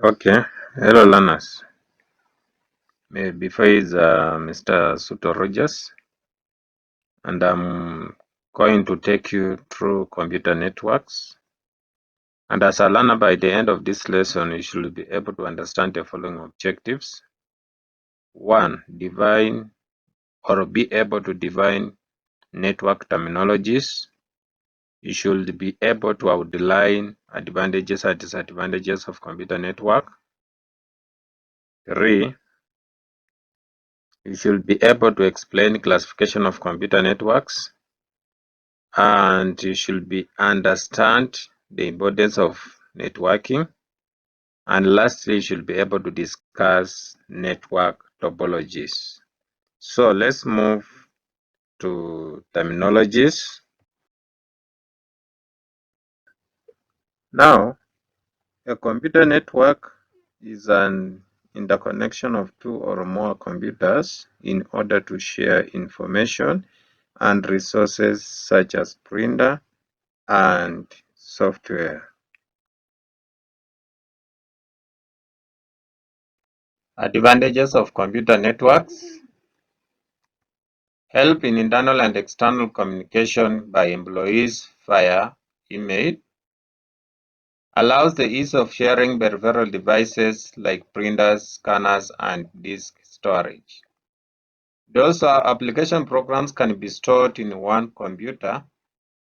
Okay, hello learners. Before is Mr. Suto Rogers, and I'm going to take you through computer networks. And as a learner, by the end of this lesson, you should be able to understand the following objectives. 1. Define or be able to define network terminologies. You should be able to outline advantages and disadvantages of computer network. 3. You should be able to explain classification of computer networks, and you should be understand the importance of networking, and lastly you should be able to discuss network topologies. So let's move to terminologies. Now, a computer network is an interconnection of two or more computers in order to share information and resources such as printer and software. Advantages of computer networks: help in internal and external communication by employees via email, allows the ease of sharing peripheral devices like printers, scanners, and disk storage. Those application programs can be stored in one computer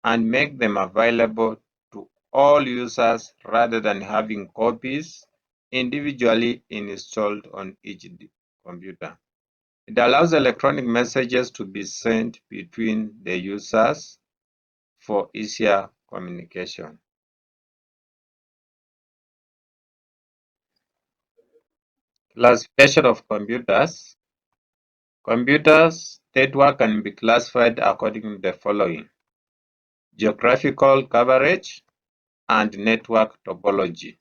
and make them available to all users rather than having copies individually installed on each computer. It allows electronic messages to be sent between the users for easier communication. Classification of computers. Computers network can be classified according to the following: geographical coverage and network topology.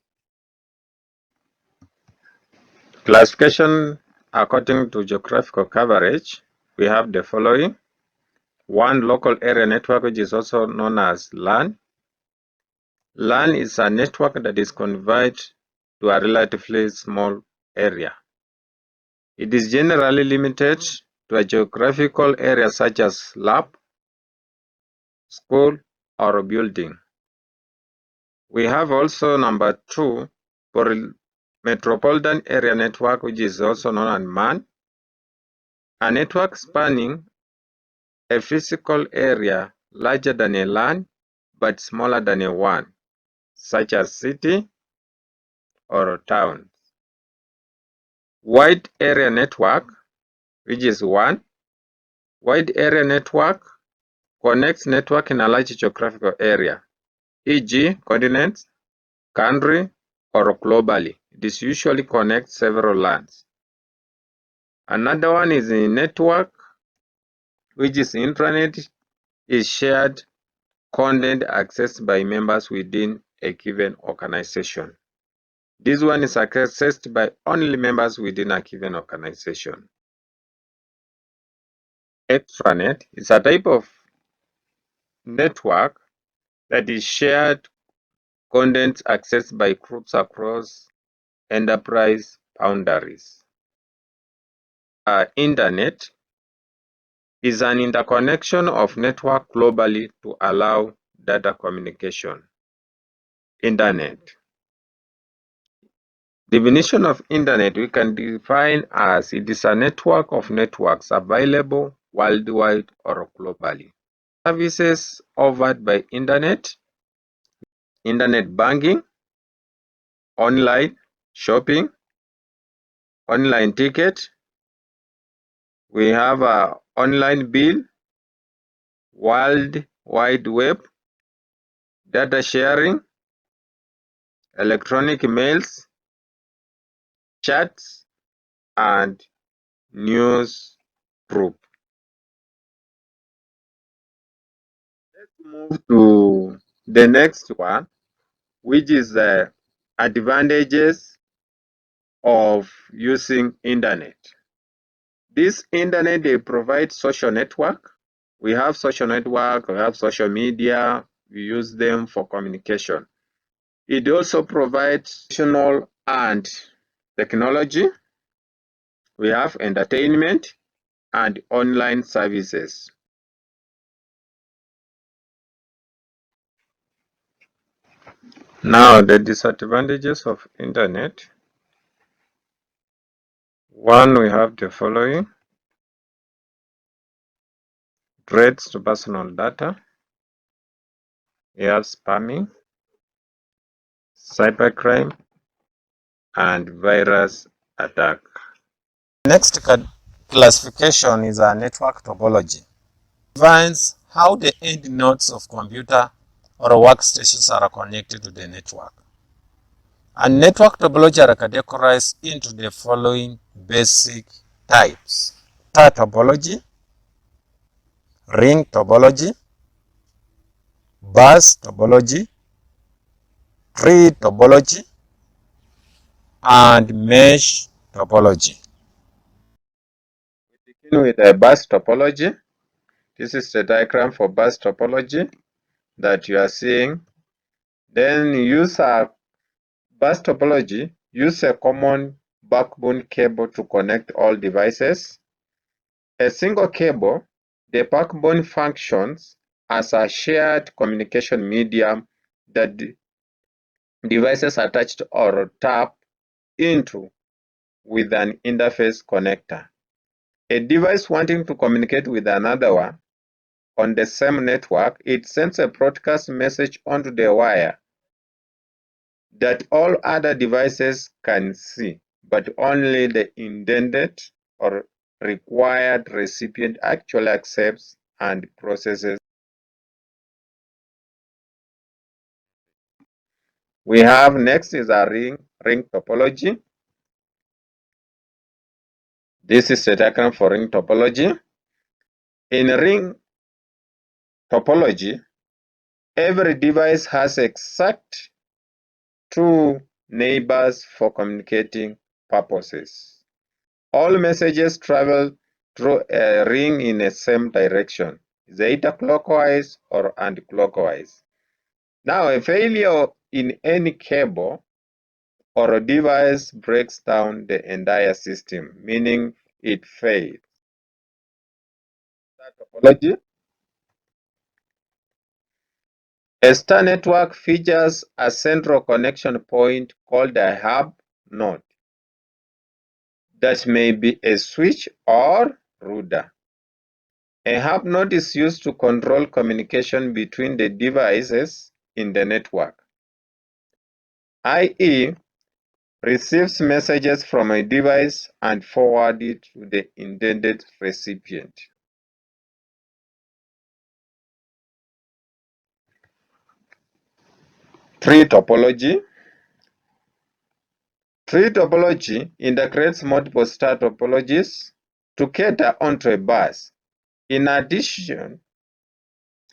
Classification according to geographical coverage, we have the following: 1. Local area network, which is also known as LAN. LAN is a network that is confined to a relatively small area. It is generally limited to a geographical area such as lab, school, or a building. We have also number 2 for metropolitan area network, which is also known as MAN, a network spanning a physical area larger than a LAN but smaller than a WAN, such as city or town. Wide area network, which is WAN. Wide area network connects network in a large geographical area, e.g. continents, country, or globally. This usually connects several LANs. Another one is a network, which is intranet, is shared content accessed by members within a given organization. This one is accessed by only members within a given organization. Extranet is a type of network that is shared content accessed by groups across enterprise boundaries. Internet is an interconnection of network globally to allow data communication. Internet. Definition of Internet we can define as it is a network of networks available worldwide or globally. Services offered by Internet banking, online shopping, online ticket, we have a online bill, World Wide Web, data sharing, electronic mails, chats, and news group. Let's move to the next one, which is the advantages of using Internet. This Internet, they provide social network. We have social network, we have social media, we use them for communication. It also provides additional and technology, we have entertainment and online services. Now, the disadvantages of internet. One, we have the following: threats to personal data, we have spamming, cybercrime, and virus attack. Next classification is a network topology. It defines how the end nodes of computer or workstations are connected to the network. And network topology are categorized into the following basic types: star topology, ring topology, bus topology, tree topology, and mesh topology. We begin with a bus topology. This is the diagram for bus topology that you are seeing. Then use a bus topology, use a common backbone cable to connect all devices. A single cable, the backbone functions as a shared communication medium that devices attached or tap into with an interface connector. A device wanting to communicate with another one on the same network, it sends a broadcast message onto the wire that all other devices can see, but only the intended or required recipient actually accepts and processes. We have next is a ring topology. This is a diagram for ring topology. In ring topology, every device has exact two neighbors for communicating purposes. All messages travel through a ring in the same direction, either clockwise or anti-clockwise. Now, a failure in any cable or a device breaks down the entire system, meaning it fails. Topology. A star network features a central connection point called a hub node that may be a switch or router. A hub node is used to control communication between the devices in the network, i.e., receives messages from a device and forwards it to the intended recipient. Tree topology. Tree topology integrates multiple star topologies to cater onto a bus. In addition,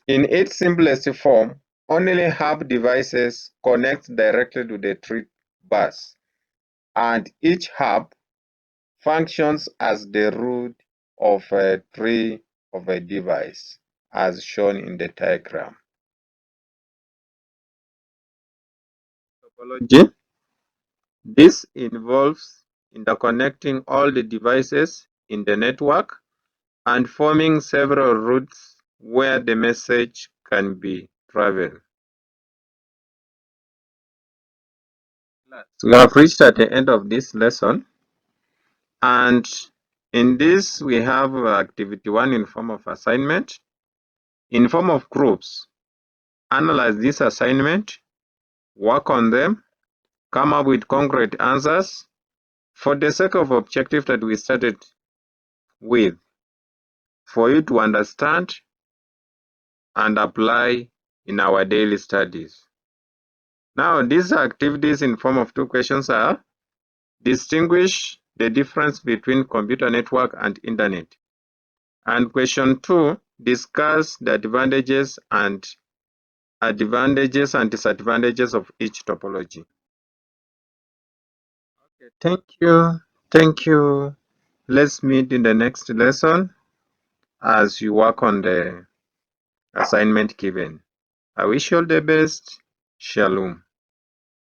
in its simplest form, only hub devices connect directly to the tree bus, and each hub functions as the root of a tree of a device, as shown in the diagram. Topology. This involves interconnecting all the devices in the network and forming several routes where the message can be traveled. So we have reached at the end of this lesson, and in this we have activity 1 in form of assignment. In form of groups, analyze this assignment, work on them, come up with concrete answers for the sake of objective that we started with, for you to understand and apply in our daily studies. Now, these activities in form of 2 questions are: distinguish the difference between computer network and internet. And question 2, discuss the advantages and disadvantages of each topology. Okay, thank you. Thank you. Let's meet in the next lesson as you work on the assignment given. I wish you all the best. Shalom.